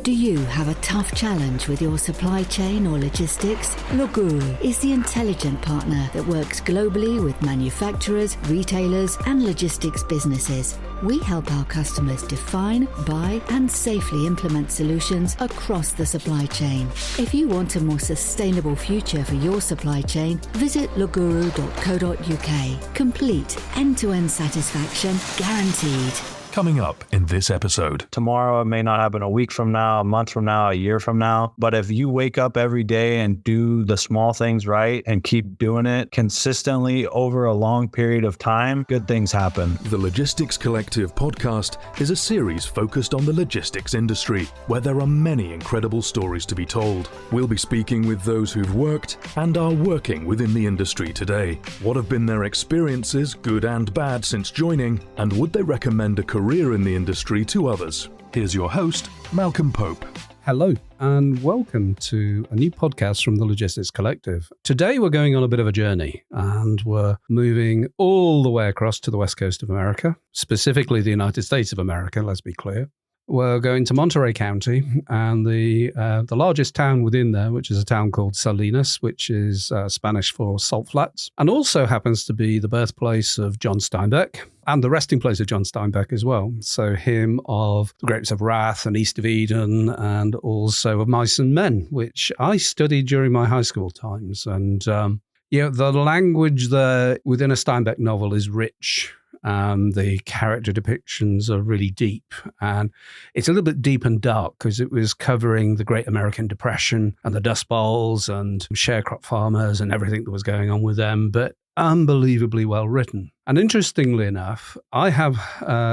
Do you have a tough challenge with your supply chain or logistics? Loguru is the intelligent partner that works globally with manufacturers, retailers, and logistics businesses. We help our customers define, buy, and safely implement solutions across the supply chain. If you want a more sustainable future for your supply chain, visit loguru.co.uk. Complete end-to-end satisfaction guaranteed. Coming up in this episode. Tomorrow, it may not happen a week from now, a month from now, a year from now. But if you wake up every day and do the small things right and keep doing it consistently over a long period of time, good things happen. The Logistics Collective podcast is a series focused on the logistics industry, where there are many incredible stories to be told. We'll be speaking with those who've worked and are working within the industry today. What have been their experiences, good and bad, since joining, and would they recommend a career in the industry to others? Here's your host, Malcolm Pope. Hello, and welcome to a new podcast from the Logistics Collective. Today we're going on a bit of a journey, and we're moving all the way across to the west coast of America, specifically the United States of America, let's be clear. We're going to Monterey County, and the largest town within there, which is a town called Salinas, which is Spanish for salt flats, and also happens to be the birthplace of John Steinbeck, and the resting place of John Steinbeck as well. So him of The Grapes of Wrath and East of Eden, and also of Mice and Men, which I studied during my high school times. And the language there within a Steinbeck novel is rich. The character depictions are really deep, and it's a little bit deep and dark because it was covering the Great American Depression and the Dust Bowls and sharecrop farmers and everything that was going on with them, but unbelievably well written. And interestingly enough, I have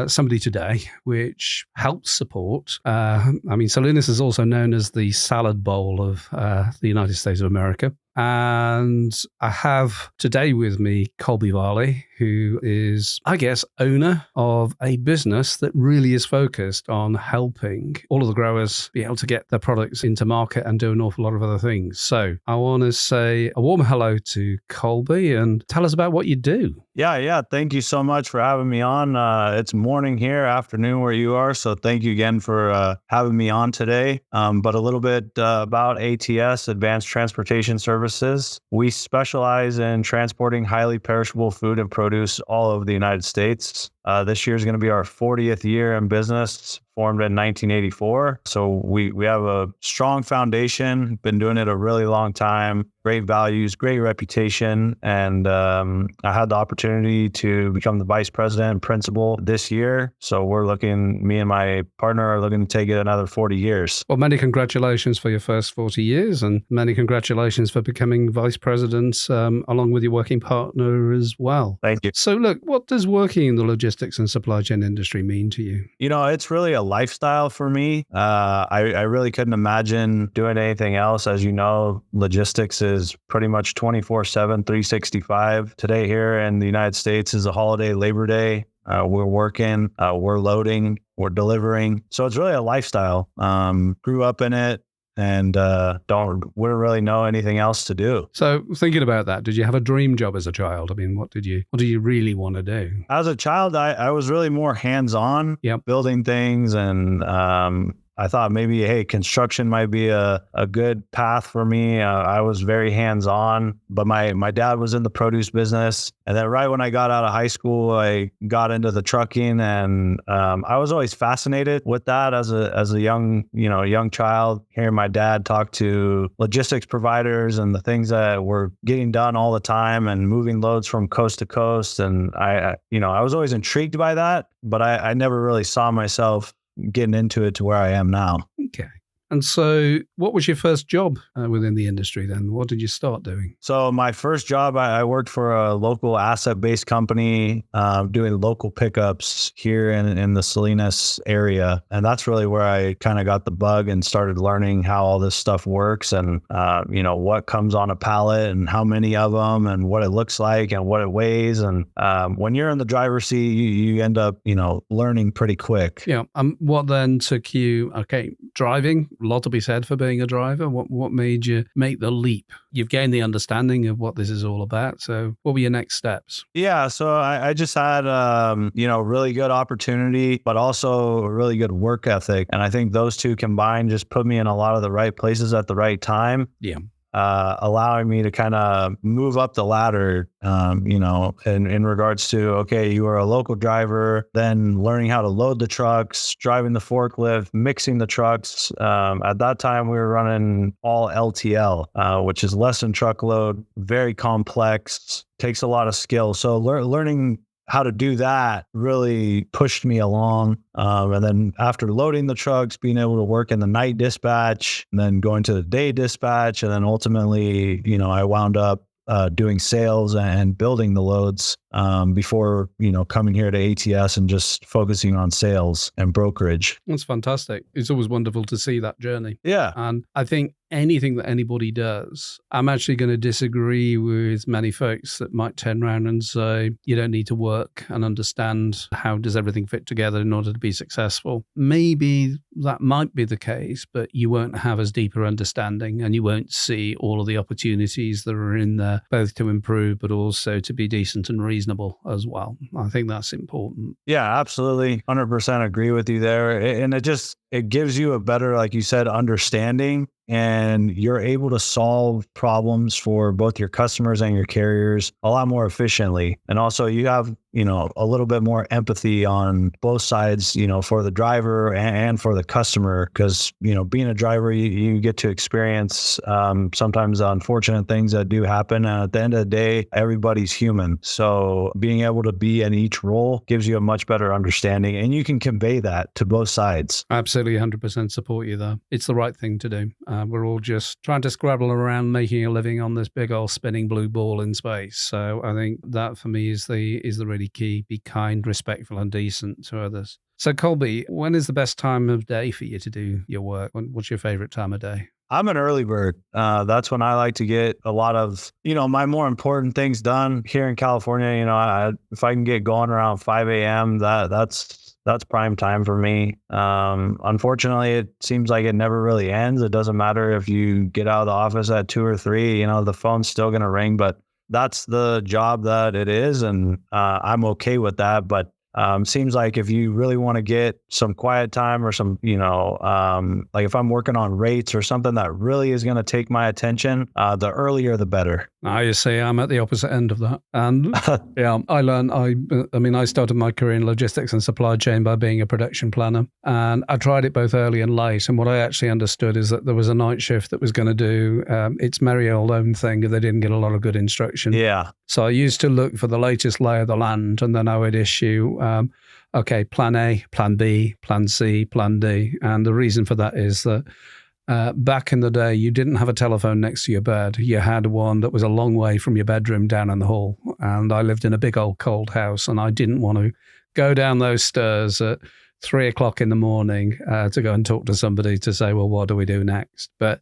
somebody today which helps support. Salinas is also known as the salad bowl of the United States of America. And I have today with me Colby Varley, who is, I guess, owner of a business that really is focused on helping all of the growers be able to get their products into market and do an awful lot of other things. So I want to say a warm hello to Colby and tell us about what you do. Yeah. Thank you so much for having me on. It's morning here, afternoon where you are. So thank you again for having me on today. But a little bit about ATS, Advanced Transportation Services. We specialize in transporting highly perishable food and produce all over the United States. This year is going to be our 40th year in business, formed in 1984. So we have a strong foundation, been doing it a really long time, great values, great reputation. And I had the opportunity to become the vice president and principal this year. So me and my partner are looking to take it another 40 years. Well, many congratulations for your first 40 years and many congratulations for becoming vice president along with your working partner as well. Thank you. So look, what does working in the logistics and supply chain industry mean to you? It's really a lifestyle for me. I really couldn't imagine doing anything else. As you know, logistics is pretty much 24/7, 365. Today here in the United States is a holiday, Labor Day. We're working, we're loading, we're delivering. So it's really a lifestyle. Grew up in it. And wouldn't really know anything else to do. So thinking about that, did you have a dream job as a child? I mean, what do you really want to do? As a child, I was really more hands-on, building things, and I thought maybe, hey, construction might be a good path for me. I was very hands-on, but my dad was in the produce business. And then right when I got out of high school, I got into the trucking, and I was always fascinated with that as a young child, hearing my dad talk to logistics providers and the things that were getting done all the time and moving loads from coast to coast. And I was always intrigued by that, but I never really saw myself getting into it to where I am now. Okay. And so what was your first job within the industry then? What did you start doing? So my first job, I worked for a local asset-based company doing local pickups here in the Salinas area. And that's really where I kind of got the bug and started learning how all this stuff works and, what comes on a pallet and how many of them and what it looks like and what it weighs. And when you're in the driver's seat, you end up, learning pretty quick. Yeah. What then took you, driving, a lot to be said for being a driver. What made you make the leap? You've gained the understanding of what this is all about. So what were your next steps? Yeah, so I just had, really good opportunity, but also a really good work ethic. And I think those two combined just put me in a lot of the right places at the right time. Yeah. Allowing me to kind of move up the ladder, in regards to, okay, you are a local driver, then learning how to load the trucks, driving the forklift, mixing the trucks. At that time, we were running all LTL, which is less than truckload, very complex, takes a lot of skill. So learning how to do that really pushed me along. And then after loading the trucks, being able to work in the night dispatch, and then going to the day dispatch. And then ultimately, I wound up doing sales and building the loads before, coming here to ATS and just focusing on sales and brokerage. That's fantastic. It's always wonderful to see that journey. Yeah. And I think anything that anybody does, I'm actually going to disagree with many folks that might turn around and say, you don't need to work and understand how does everything fit together in order to be successful. Maybe that might be the case, but you won't have as deeper understanding and you won't see all of the opportunities that are in there, both to improve, but also to be decent and reasonable as well. I think that's important. Yeah, absolutely. 100% agree with you there. And it gives you a better, like you said, understanding, and you're able to solve problems for both your customers and your carriers a lot more efficiently. And also you have, a little bit more empathy on both sides, for the driver and for the customer. Because, being a driver, you get to experience sometimes unfortunate things that do happen. And at the end of the day, everybody's human. So being able to be in each role gives you a much better understanding, and you can convey that to both sides. Absolutely 100% support you there. It's the right thing to do. We're all just trying to scrabble around making a living on this big old spinning blue ball in space. So I think that for me is the really key. Be kind, respectful, and decent to others. So Colby, when is the best time of day for you to do your work? What's your favorite time of day? I'm an early bird. That's when I like to get a lot of, my more important things done here in California. If I can get going around 5 a.m., that's prime time for me. Unfortunately, it seems like it never really ends. It doesn't matter if you get out of the office at 2 or 3, the phone's still going to ring, but that's the job that it is. And I'm okay with that. But seems like if you really want to get some quiet time or some, like if I'm working on rates or something that really is going to take my attention, the earlier the better. I say I'm at the opposite end of that. And yeah, I started my career in logistics and supply chain by being a production planner. And I tried it both early and late. And what I actually understood is that there was a night shift that was going to do its merry old own thing if they didn't get a lot of good instruction. Yeah. So I used to look for the latest lay of the land, and then I would issue, plan A, plan B, plan C, plan D. And the reason for that is that back in the day, you didn't have a telephone next to your bed. You had one that was a long way from your bedroom down in the hall. And I lived in a big old cold house, and I didn't want to go down those stairs at 3 o'clock in the morning to go and talk to somebody to say, well, what do we do next? But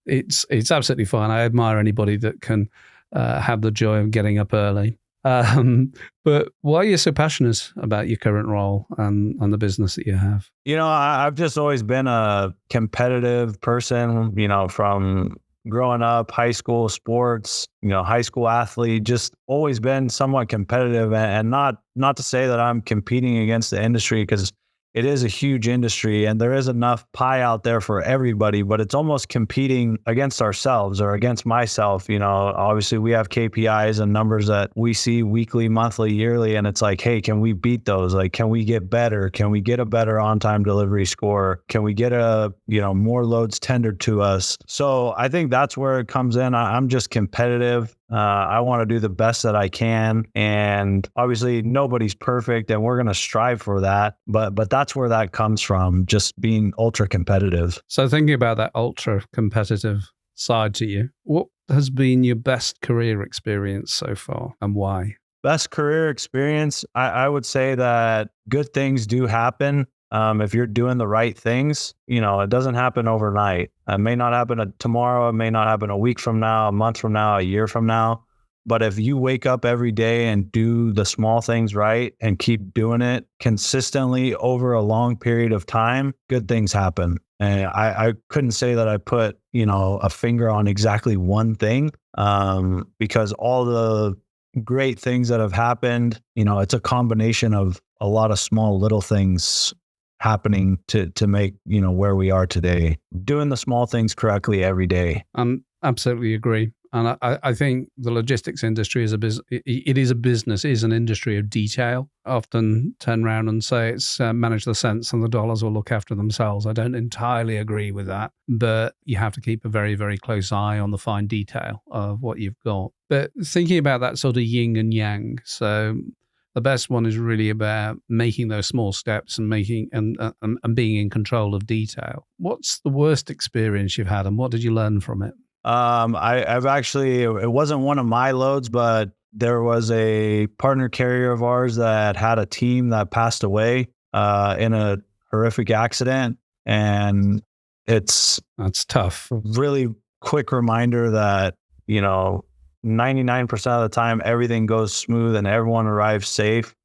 it's absolutely fine. I admire anybody that can have the joy of getting up early. But why are you so passionate about your current role and the business that you have? I've just always been a competitive person, from growing up, high school sports, high school athlete, just always been somewhat competitive, and not to say that I'm competing against the industry, because it is a huge industry and there is enough pie out there for everybody, but it's almost competing against ourselves or against myself. Obviously we have KPIs and numbers that we see weekly, monthly, yearly, and it's like, hey, can we beat those? Like, can we get better? Can we get a better on-time delivery score? Can we get more loads tendered to us? So I think that's where it comes in. I'm just competitive. I want to do the best that I can, and obviously nobody's perfect, and we're going to strive for that. But that's where that comes from, just being ultra competitive. So thinking about that ultra competitive side to you, what has been your best career experience so far, and why? Best career experience, I would say that good things do happen. If you're doing the right things, it doesn't happen overnight. It may not happen tomorrow. It may not happen a week from now, a month from now, a year from now. But if you wake up every day and do the small things right and keep doing it consistently over a long period of time, good things happen. And I couldn't say that I put, a finger on exactly one thing, because all the great things that have happened, it's a combination of a lot of small little things happening to make, where we are today. Doing the small things correctly every day. Absolutely agree. And I think the logistics industry is is an industry of detail. Often turn around and say it's manage the cents and the dollars will look after themselves. I don't entirely agree with that, but you have to keep a very, very close eye on the fine detail of what you've got. But thinking about that sort of yin and yang, so the best one is really about making those small steps and making and being in control of detail. What's the worst experience you've had, and what did you learn from it? I've actually, it wasn't one of my loads, but there was a partner carrier of ours that had a team that passed away in a horrific accident. And that's tough. Really quick reminder that, 99% of the time, everything goes smooth and everyone arrives safe.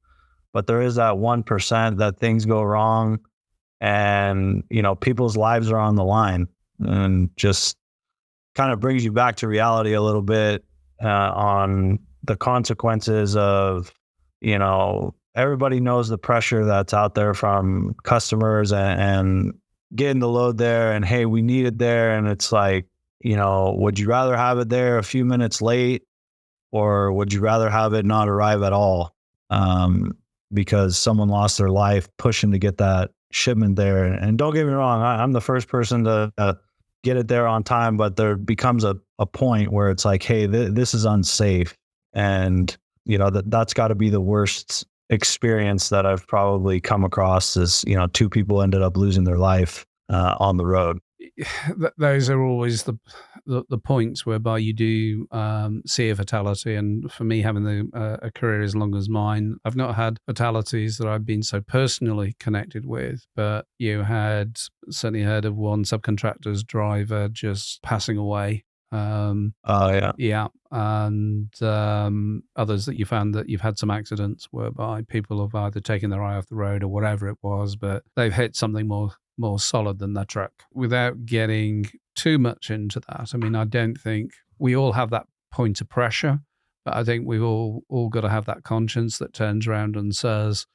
But there is that 1% that things go wrong and, people's lives are on the line, and just kind of brings you back to reality a little bit on the consequences of, everybody knows the pressure that's out there from customers and getting the load there, and, hey, we need it there. And it's like, would you rather have it there a few minutes late, or would you rather have it not arrive at all? Because someone lost their life pushing to get that shipment there. And don't get me wrong, I'm the first person to get it there on time, but there becomes a point where it's like, hey, this is unsafe. And, that's got to be the worst experience that I've probably come across is, two people ended up losing their life on the road. Those are always the points whereby you do see a fatality. And for me, having a career as long as mine, I've not had fatalities that I've been so personally connected with, but you had certainly heard of one subcontractor's driver just passing away. Yeah. And others that you found that you've had some accidents whereby people have either taken their eye off the road or whatever it was, but they've hit something more solid than their truck. Without getting too much into that, I mean, I don't think we all have that point of pressure, but I think we've all got to have that conscience that turns around and says,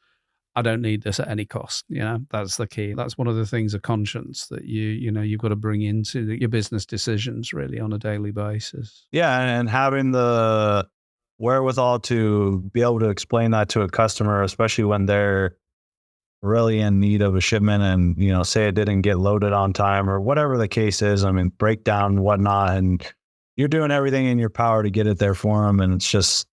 I don't need this at any cost. That's the key. That's one of the things of conscience that you've got to bring into your business decisions really on a daily basis. Yeah. And having the wherewithal to be able to explain that to a customer, especially when they're really in need of a shipment and, say it didn't get loaded on time or whatever the case is. I mean, breakdown and whatnot, and you're doing everything in your power to get it there for them. And it's just,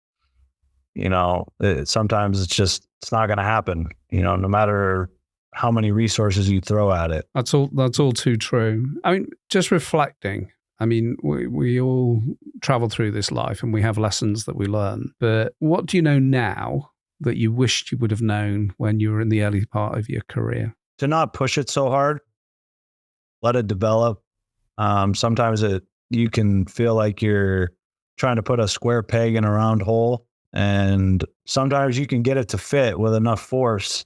sometimes it's not going to happen, no matter how many resources you throw at it. That's all too true. I mean, just reflecting, I mean, we all travel through this life and we have lessons that we learn, but what do you know now that you wished you would have known when you were in the early part of your career? To not push it so hard, let it develop. Sometimes you can feel like you're trying to put a square peg in a round hole, and sometimes you can get it to fit with enough force,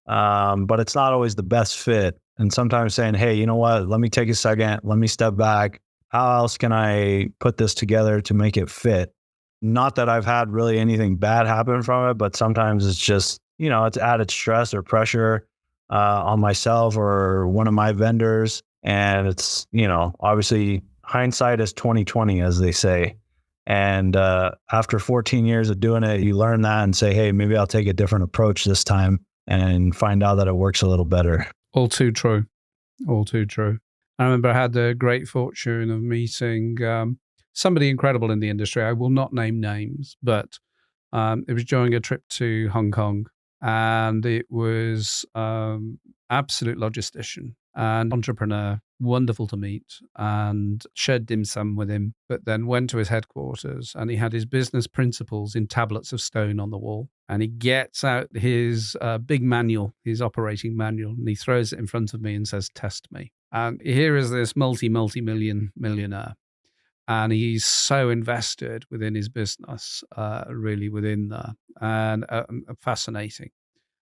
but it's not always the best fit. And sometimes saying, hey, you know what, let me take a second, let me step back. How else can I put this together to make it fit? Not that I've had really anything bad happen from it, but sometimes it's just, it's added stress or pressure on myself or one of my vendors. And it's, obviously hindsight is 20/20, as they say. And after 14 years of doing it, you learn that and say, hey, maybe I'll take a different approach this time and find out that it works a little better. All too true. All too true. I remember I had the great fortune of meeting somebody incredible in the industry. I will not name names, but it was during a trip to Hong Kong, and it was absolute logistician and entrepreneur, wonderful to meet, and shared dim sum with him, but then went to his headquarters and he had his business principles in tablets of stone on the wall. And he gets out his big manual, his operating manual, and he throws it in front of me and says, test me. And here is this multi-million millionaire And he's so invested within his business, really within there, and fascinating.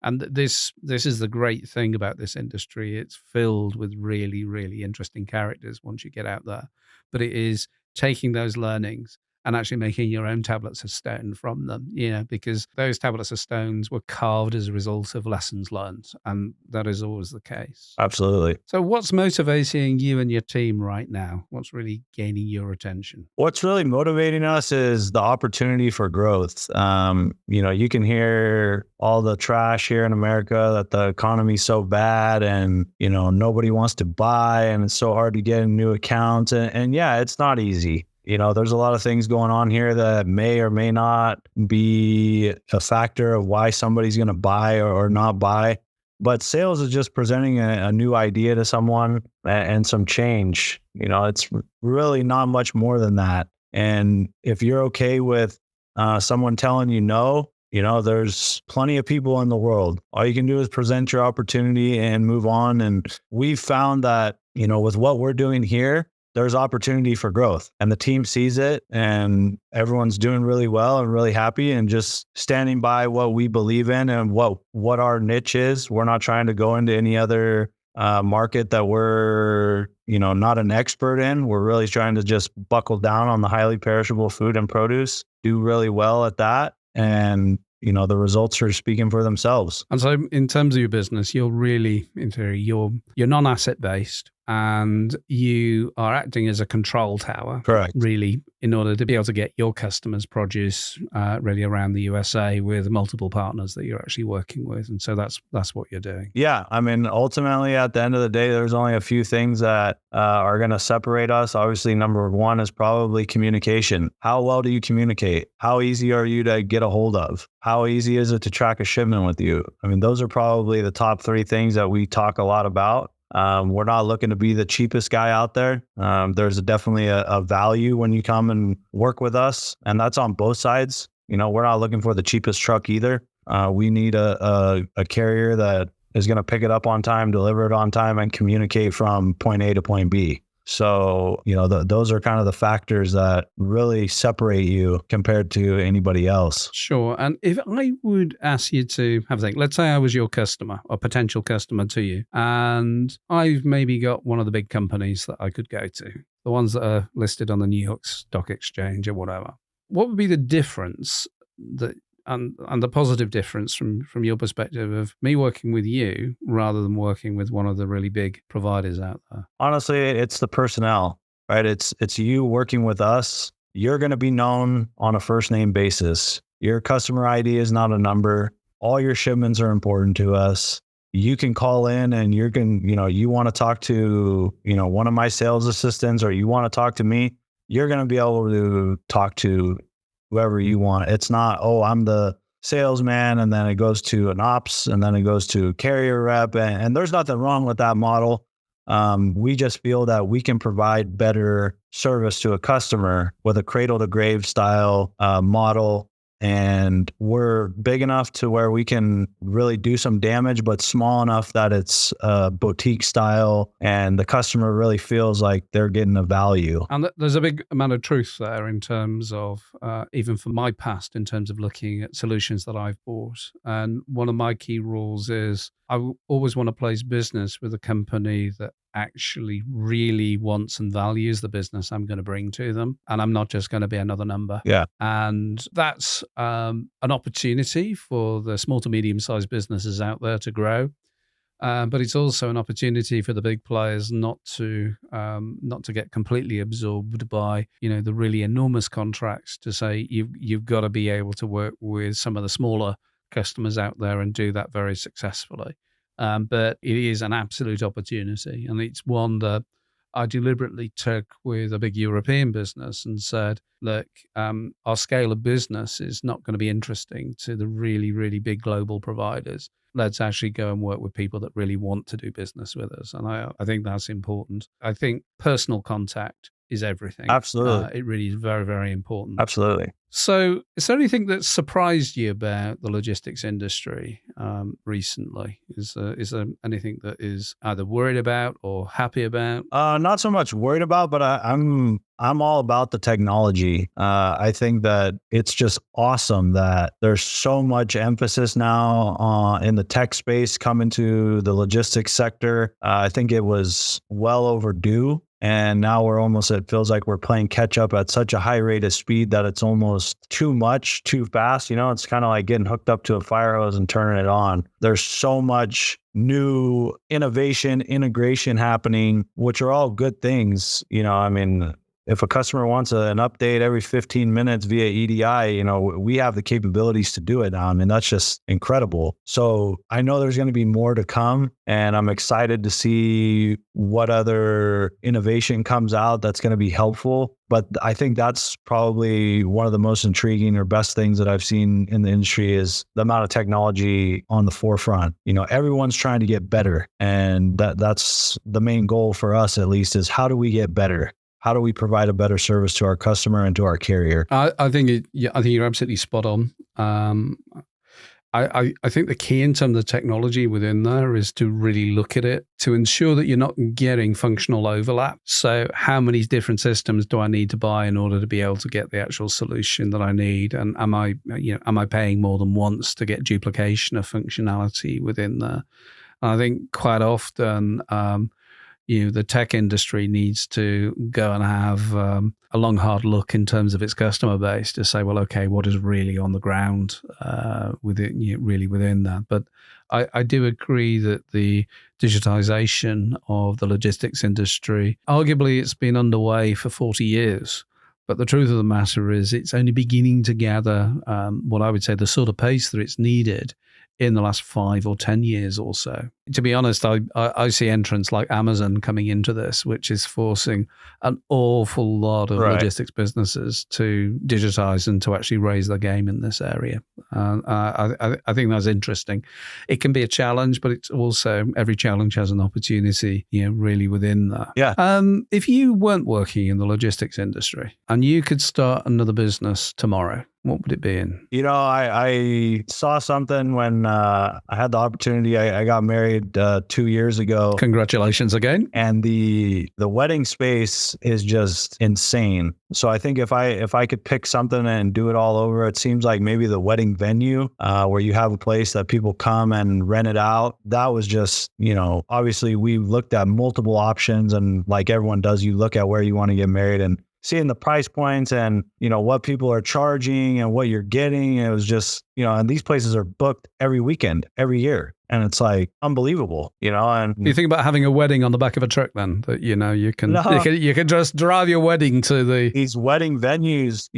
And this is the great thing about this industry. It's filled with really, really interesting characters once you get out there. But it is taking those learnings and actually making your own tablets of stone from them, because those tablets of stones were carved as a result of lessons learned. And that is always the case. Absolutely. So what's motivating you and your team right now? What's really gaining your attention? What's really motivating us is the opportunity for growth. You can hear all the trash here in America that the economy's so bad and, nobody wants to buy and it's so hard to get a new account. And yeah, it's not easy. There's a lot of things going on here that may or may not be a factor of why somebody's going to buy or not buy. But sales is just presenting a new idea to someone and some change. It's really not much more than that. And if you're okay with someone telling you no, there's plenty of people in the world. All you can do is present your opportunity and move on. And we've found that, with what we're doing here, there's opportunity for growth and the team sees it and everyone's doing really well and really happy and just standing by what we believe in and what our niche is. We're not trying to go into any other market that we're, not an expert in. We're really trying to just buckle down on the highly perishable food and produce, do really well at that. And the results are speaking for themselves. And so in terms of your business, you're really, in theory, you're non-asset based and you are acting as a control tower. Correct. Really, in order to be able to get your customers' produce really around the USA with multiple partners that you're actually working with. And so that's what you're doing. Yeah. Ultimately, at the end of the day, there's only a few things that are going to separate us. Obviously, number one is probably communication. How well do you communicate? How easy are you to get a hold of? How easy is it to track a shipment with you? Those are probably the top three things that we talk a lot about. We're not looking to be the cheapest guy out there. There's definitely a value when you come and work with us, and that's on both sides. We're not looking for the cheapest truck either. We need a carrier that is going to pick it up on time, deliver it on time, and communicate from point A to point B. So, those are kind of the factors that really separate you compared to anybody else. Sure. And if I would ask you to have a think, let's say I was your customer or potential customer to you, and I've maybe got one of the big companies that I could go to, the ones that are listed on the New York Stock Exchange or whatever. What would be the difference and the positive difference from your perspective of me working with you rather than working with one of the really big providers out there? Honestly, it's the personnel, right? It's you working with us. You're going to be known on a first name basis. Your customer ID is not a number. All your shipments are important to us. You can call in and you want to talk to, one of my sales assistants or you want to talk to me. You're going to be able to talk to whoever you want. It's not, I'm the salesman and then it goes to an ops and then it goes to carrier rep. And there's nothing wrong with that model. We just feel that we can provide better service to a customer with a cradle to grave style model. And we're big enough to where we can really do some damage, but small enough that it's boutique style and the customer really feels like they're getting a value. And there's a big amount of truth there in terms of, even from my past, in terms of looking at solutions that I've bought. And one of my key rules is I always want to place business with a company that actually really wants and values the business I'm going to bring to them. And I'm not just going to be another number. Yeah. And that's an opportunity for the small to medium-sized businesses out there to grow. But it's also an opportunity for the big players not to get completely absorbed by, the really enormous contracts, to say you've got to be able to work with some of the smaller customers out there and do that very successfully. But it is an absolute opportunity. And it's one that I deliberately took with a big European business and said, look, our scale of business is not going to be interesting to the really, really big global providers. Let's actually go and work with people that really want to do business with us. And I think that's important. I think personal contact is everything. Absolutely. It really is very, very important. Absolutely. So is there anything that surprised you about the logistics industry recently? Is there anything that is either worried about or happy about? Not so much worried about, but I'm all about the technology. I think that it's just awesome that there's so much emphasis now in the tech space coming to the logistics sector. I think it was well overdue. And now it feels like we're playing catch up at such a high rate of speed that it's almost too much, too fast. It's kind of like getting hooked up to a fire hose and turning it on. There's so much new innovation, integration happening, which are all good things. If a customer wants an update every 15 minutes via EDI, we have the capabilities to do it now. That's just incredible. So I know there's going to be more to come, and I'm excited to see what other innovation comes out that's going to be helpful. But I think that's probably one of the most intriguing or best things that I've seen in the industry is the amount of technology on the forefront. Everyone's trying to get better. And that's the main goal for us, at least, is how do we get better? How do we provide a better service to our customer and to our carrier? I think you're absolutely spot on. I think the key in terms of the technology within there is to really look at it to ensure that you're not getting functional overlap. So how many different systems do I need to buy in order to be able to get the actual solution that I need? And am I paying more than once to get duplication of functionality within there? And I think quite often, the tech industry needs to go and have a long, hard look in terms of its customer base to say, well, okay, what is really on the ground really within that? But I do agree that the digitization of the logistics industry, arguably it's been underway for 40 years. But the truth of the matter is it's only beginning to gather what I would say the sort of pace that it's needed in the last 5 or 10 years or so. To be honest, I see entrants like Amazon coming into this, which is forcing an awful lot of logistics businesses to digitize and to actually raise their game in this area. I think that's interesting. It can be a challenge, but it's also every challenge has an opportunity, really within that. Yeah. If you weren't working in the logistics industry and you could start another business tomorrow, what would it be in? I saw something when I had the opportunity. I got married 2 years ago. Congratulations again. And the wedding space is just insane. So I think if I could pick something and do it all over, it seems like maybe the wedding venue where you have a place that people come and rent it out. That was just, obviously we looked at multiple options, and like everyone does, you look at where you want to get married and seeing the price points and, what people are charging and what you're getting. It was just, and these places are booked every weekend, every year. And it's like unbelievable, and you think about having a wedding on the back of a truck then that, you can just drive your wedding to these wedding venues,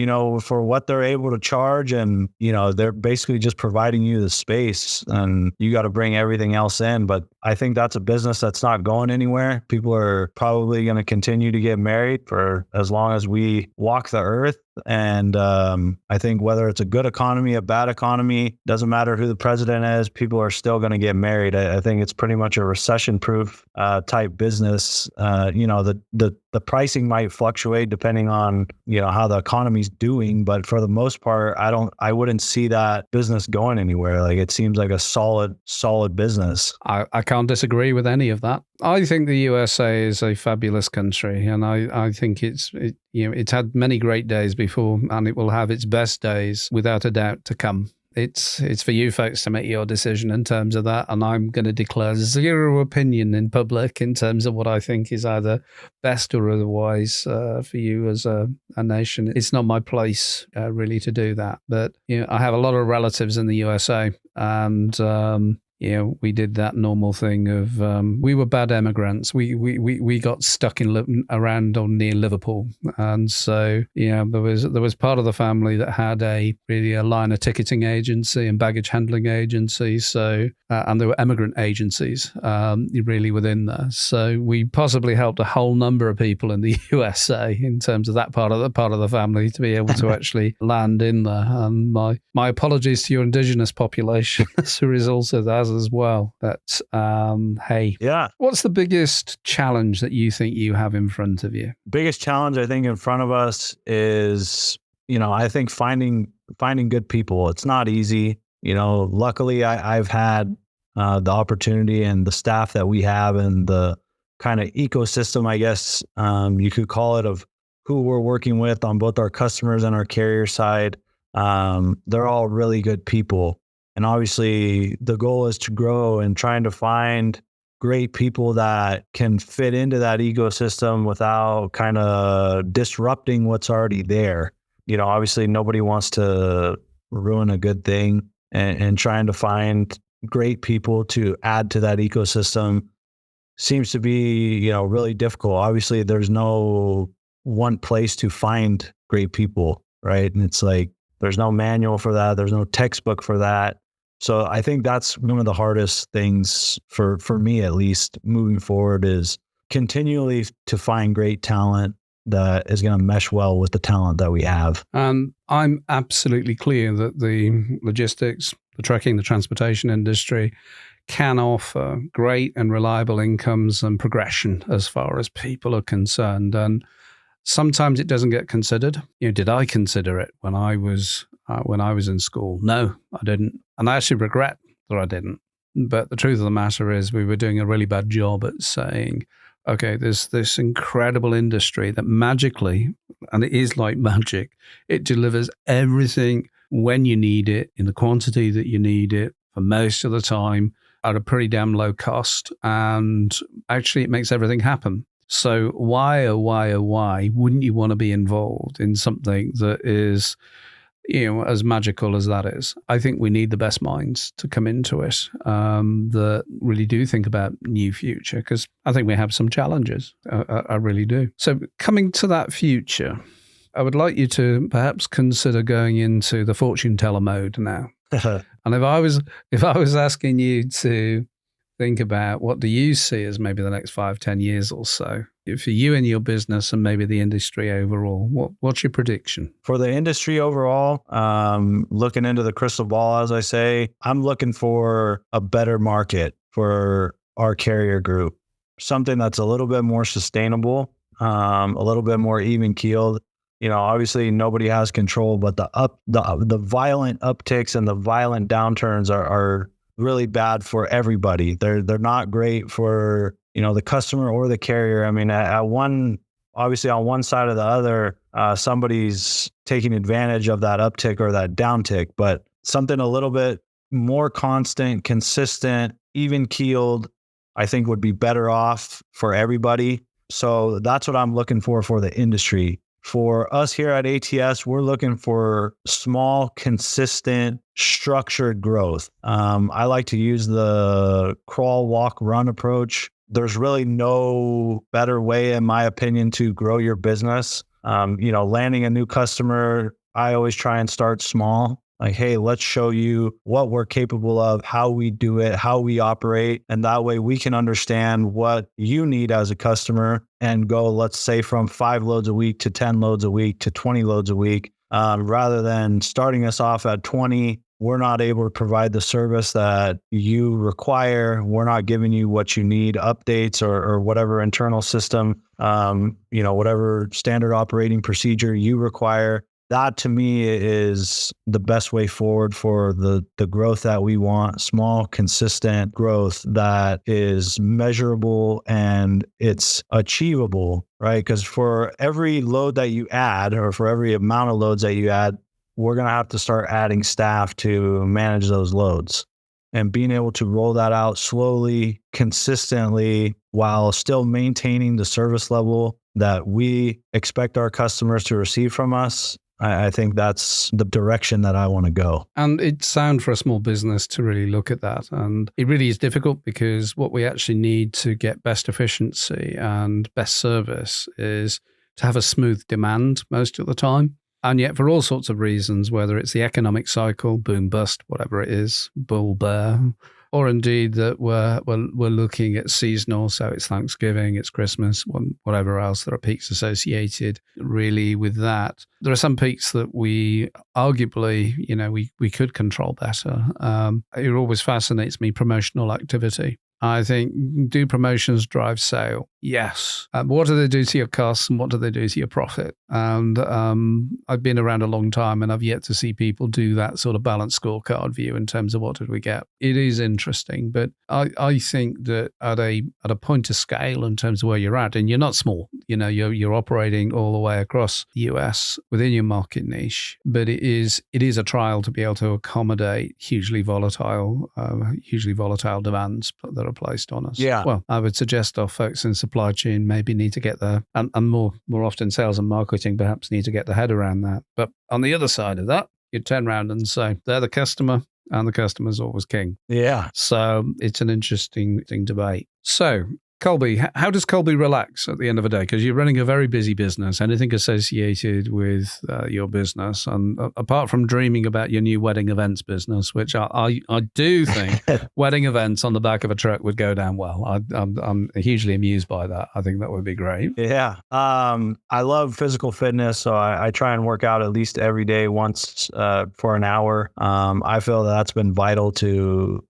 for what they're able to charge. And, they're basically just providing you the space and you got to bring everything else in. But I think that's a business that's not going anywhere. People are probably going to continue to get married for as long as we walk the earth. And I think whether it's a good economy, a bad economy, doesn't matter who the president is, people are still going to get married. I think it's pretty much a recession-proof type business. The pricing might fluctuate depending on, how the economy's doing. But for the most part, I wouldn't see that business going anywhere. Like it seems like a solid business. I can't disagree with any of that. I think the USA is a fabulous country, and I think it's had many great days before, and it will have its best days without a doubt to come. It's for you folks to make your decision in terms of that, and I'm going to declare zero opinion in public in terms of what I think is either best or otherwise for you as a nation. It's not my place really to do that, but I have a lot of relatives in the USA, and we did that normal thing of we were bad immigrants. We got stuck around or near Liverpool, and so there was part of the family that had a liner ticketing agency and baggage handling agency. So and there were immigrant agencies really within there. So we possibly helped a whole number of people in the USA in terms of that part of the family to be able to actually land in there. And my apologies to your indigenous population as a result of that. has as well. But hey, Yeah. what's the biggest challenge that you think you have in front of you? Biggest challenge I think in front of us is, I think finding good people. It's not easy. Luckily I've had the opportunity and the staff that we have and the kind of ecosystem, I guess you could call it, of who we're working with on both our customers and our carrier side. They're all really good people. And obviously the goal is to grow and trying to find great people that can fit into that ecosystem without kind of disrupting what's already there. Obviously nobody wants to ruin a good thing, and trying to find great people to add to that ecosystem seems to be, really difficult. Obviously there's no one place to find great people, right? And it's like, there's no manual for that. There's no textbook for that. So I think that's one of the hardest things for me, at least moving forward, is continually to find great talent that is going to mesh well with the talent that we have. And I'm absolutely clear that the logistics, the trucking, the transportation industry can offer great and reliable incomes and progression as far as people are concerned. And sometimes it doesn't get considered. Did I consider it when I was in school? No, I didn't. And I actually regret that I didn't. But the truth of the matter is we were doing a really bad job at saying, okay, there's this incredible industry that magically, and it is like magic, it delivers everything when you need it, in the quantity that you need it, for most of the time, at a pretty damn low cost. And actually it makes everything happen. So why wouldn't you want to be involved in something that is, as magical as that is? I think we need the best minds to come into it that really do think about new future, because I think we have some challenges. I really do. So coming to that future, I would like you to perhaps consider going into the fortune teller mode now. And if I was asking you to think about what do you see as maybe the next 5-10 years or so for you and your business and maybe the industry overall, what's your prediction? For the industry overall, looking into the crystal ball, as I say, I'm looking for a better market for our carrier group, something that's a little bit more sustainable, a little bit more even keeled. Obviously nobody has control, but the violent upticks and the violent downturns are really bad for everybody. They're not great for, the customer or the carrier. I mean, obviously on one side or the other, somebody's taking advantage of that uptick or that downtick, but something a little bit more constant, consistent, even keeled, I think would be better off for everybody. So that's what I'm looking for the industry. For us here at ATS, we're looking for small, consistent, structured growth. I like to use the crawl, walk, run approach. There's really no better way, in my opinion, to grow your business. Landing a new customer, I always try and start small. Like, hey, let's show you what we're capable of, how we do it, how we operate. And that way we can understand what you need as a customer and go, let's say, from 5 loads a week to 10 loads a week to 20 loads a week. Rather than starting us off at 20, we're not able to provide the service that you require. We're not giving you what you need, updates or whatever internal system, whatever standard operating procedure you require. That to me is the best way forward for the growth that we want. Small, consistent growth that is measurable and it's achievable, right? Because for every load that you add, or for every amount of loads that you add, we're going to have to start adding staff to manage those loads. And being able to roll that out slowly, consistently, while still maintaining the service level that we expect our customers to receive from us, I think that's the direction that I want to go. And it's sound for a small business to really look at that. And it really is difficult, because what we actually need to get best efficiency and best service is to have a smooth demand most of the time. And yet, for all sorts of reasons, whether it's the economic cycle, boom, bust, whatever it is, bull, bear, or indeed that we're looking at seasonal, so it's Thanksgiving, it's Christmas, whatever else. There are peaks associated really with that. There are some peaks that we arguably, we could control better. It always fascinates me, promotional activity. I think, do promotions drive sale? Yes. What do they do to your costs and what do they do to your profit? And I've been around a long time and I've yet to see people do that sort of balanced scorecard view in terms of what did we get. It is interesting, but I think that at a point of scale in terms of where you're at, and you're not small, you're operating all the way across the US within your market niche, but it is a trial to be able to accommodate hugely volatile demands that are placed on us. Yeah. Well, I would suggest our folks in supply chain maybe need to get the, and more often sales and marketing perhaps need to get the head around that. But on the other side of that, you turn around and say, they're the customer and the customer's always king. Yeah. So it's an interesting debate. So Colby, how does Colby relax at the end of the day? Because you're running a very busy business, anything associated with your business. And apart from dreaming about your new wedding events business, which I do think wedding events on the back of a truck would go down well. I'm hugely amused by that. I think that would be great. Yeah. I love physical fitness, so I try and work out at least every day once for an hour. I feel that's been vital to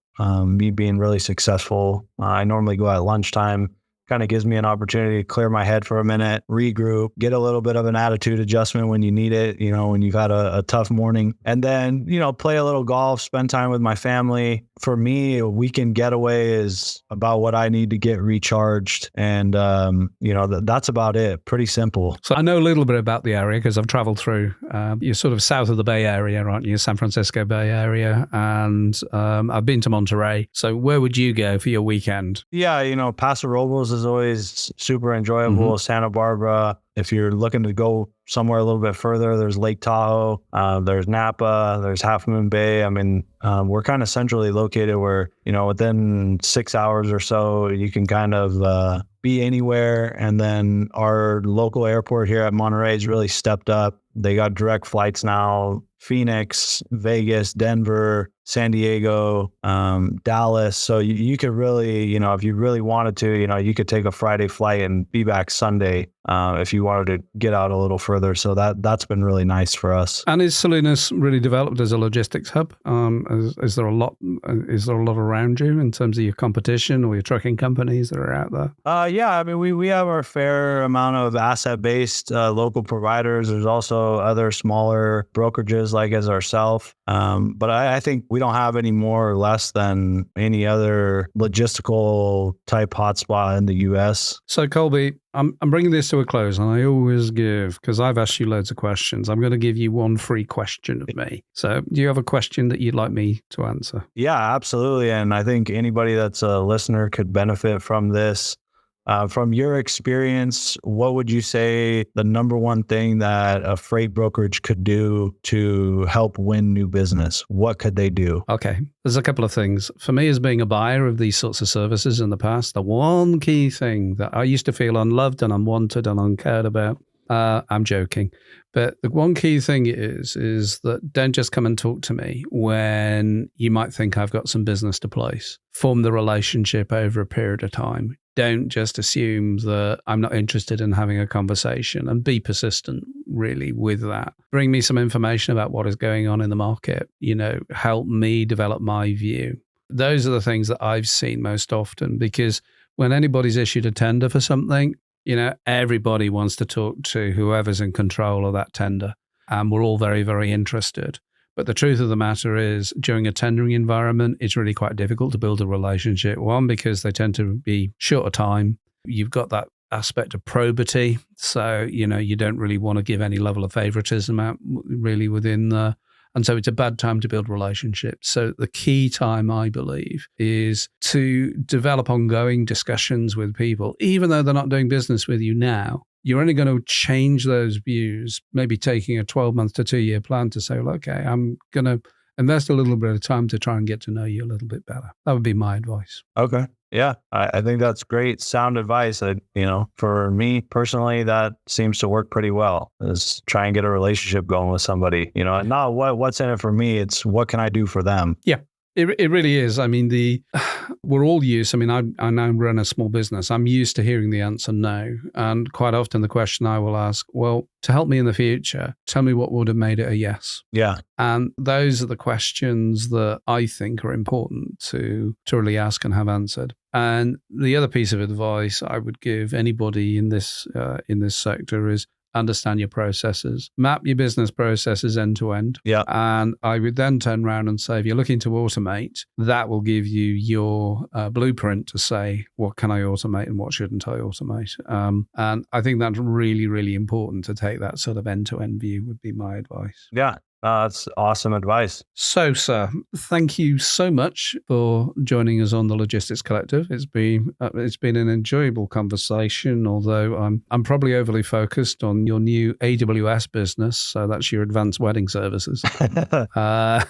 me being really successful. I normally go at lunchtime. Kind of gives me an opportunity to clear my head for a minute, regroup, get a little bit of an attitude adjustment when you need it, when you've had a tough morning. And then, play a little golf, spend time with my family. For me, a weekend getaway is about what I need to get recharged. And, that's about it. Pretty simple. So I know a little bit about the area because I've traveled through. You're sort of south of the Bay Area, aren't you? San Francisco Bay Area. And I've been to Monterey. So where would you go for your weekend? Yeah, Paso Robles is always super enjoyable. Mm-hmm. Santa Barbara. If you're looking to go somewhere a little bit further, there's Lake Tahoe, there's Napa, there's Half Moon Bay. I mean, we're kind of centrally located where, within 6 hours or so, you can kind of be anywhere. And then our local airport here at Monterey has really stepped up. They got direct flights now, Phoenix, Vegas, Denver, San Diego, Dallas. So you could really, if you really wanted to, you could take a Friday flight and be back Sunday if you wanted to get out a little further. So that's been really nice for us. And is Salinas really developed as a logistics hub? Is there a lot around you in terms of your competition or your trucking companies that are out there? Yeah, I mean, we have our fair amount of asset-based local providers. There's also other smaller brokerages like as ourselves. But I think we don't have any more or less than any other logistical type hotspot in the U.S. So Colby, I'm bringing this to a close, and I always give, because I've asked you loads of questions, I'm going to give you one free question of me. So do you have a question that you'd like me to answer? Yeah, absolutely. And I think anybody that's a listener could benefit from this. From your experience, what would you say the number one thing that a freight brokerage could do to help win new business? What could they do? Okay, there's a couple of things. For me, as being a buyer of these sorts of services in the past, the one key thing that I used to feel unloved and unwanted and uncared about, I'm joking, but the one key thing is that don't just come and talk to me when you might think I've got some business to place. Form the relationship over a period of time. Don't just assume that I'm not interested in having a conversation, and be persistent really with that. Bring me some information about what is going on in the market, help me develop my view. Those are the things that I've seen most often, because when anybody's issued a tender for something, everybody wants to talk to whoever's in control of that tender. And we're all very, very interested. But the truth of the matter is, during a tendering environment, it's really quite difficult to build a relationship. One, because they tend to be short of time. You've got that aspect of probity. So, you don't really want to give any level of favoritism out really within the... And so it's a bad time to build relationships. So the key time, I believe, is to develop ongoing discussions with people, even though they're not doing business with you now. You're only going to change those views, maybe taking a 12-month to 2-year plan to say, well, okay, I'm going to invest a little bit of time to try and get to know you a little bit better. That would be my advice. Okay. Yeah, I think that's great sound advice. For me personally, that seems to work pretty well, is try and get a relationship going with somebody, and not what's in it for me. It's what can I do for them? Yeah. It really is. I mean, we're all used. I mean, I now run a small business. I'm used to hearing the answer no. And quite often the question I will ask, well, to help me in the future, tell me what would have made it a yes. Yeah. And those are the questions that I think are important to really ask and have answered. And the other piece of advice I would give anybody in this sector is understand your processes, map your business processes end to end. Yeah. And I would then turn around and say, if you're looking to automate, that will give you your blueprint to say, what can I automate and what shouldn't I automate? And I think that's really, really important to take that sort of end to end view would be my advice. Yeah. That's awesome advice. So, sir, thank you so much for joining us on the Logistics Collective. It's been an enjoyable conversation, although I'm probably overly focused on your new AWS business. So that's your advanced wedding services. No,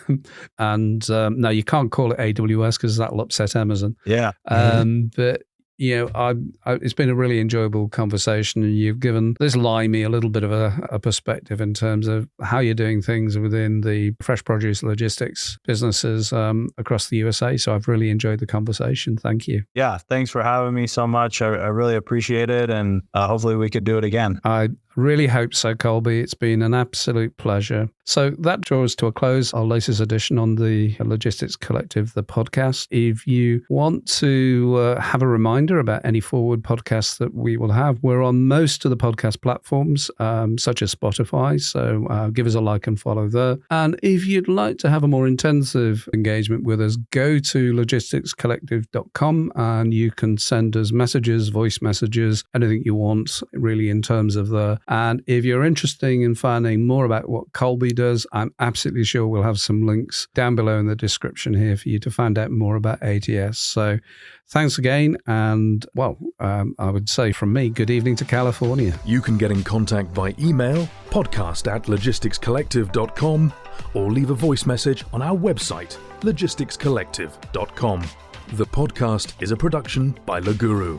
you can't call it AWS because that'll upset Amazon. Yeah. But it's been a really enjoyable conversation, and you've given this Limey a little bit of a perspective in terms of how you're doing things within the fresh produce logistics businesses across the USA. So I've really enjoyed the conversation. Thank you. Yeah, thanks for having me so much. I really appreciate it, and hopefully we could do it again. I really hope so, Colby. It's been an absolute pleasure. So that draws to a close our latest edition on the Logistics Collective, the podcast. If you want to have a reminder about any forward podcasts that we will have, we're on most of the podcast platforms, such as Spotify. So give us a like and follow there. And if you'd like to have a more intensive engagement with us, go to logisticscollective.com and you can send us messages, voice messages, anything you want, really, in terms of the. And if you're interested in finding more about what Colby does, I'm absolutely sure we'll have some links down below in the description here for you to find out more about ATS. So thanks again. And I would say from me, good evening to California. You can get in contact by email, podcast@logisticscollective.com, or leave a voice message on our website, logisticscollective.com. The podcast is a production by Loguru.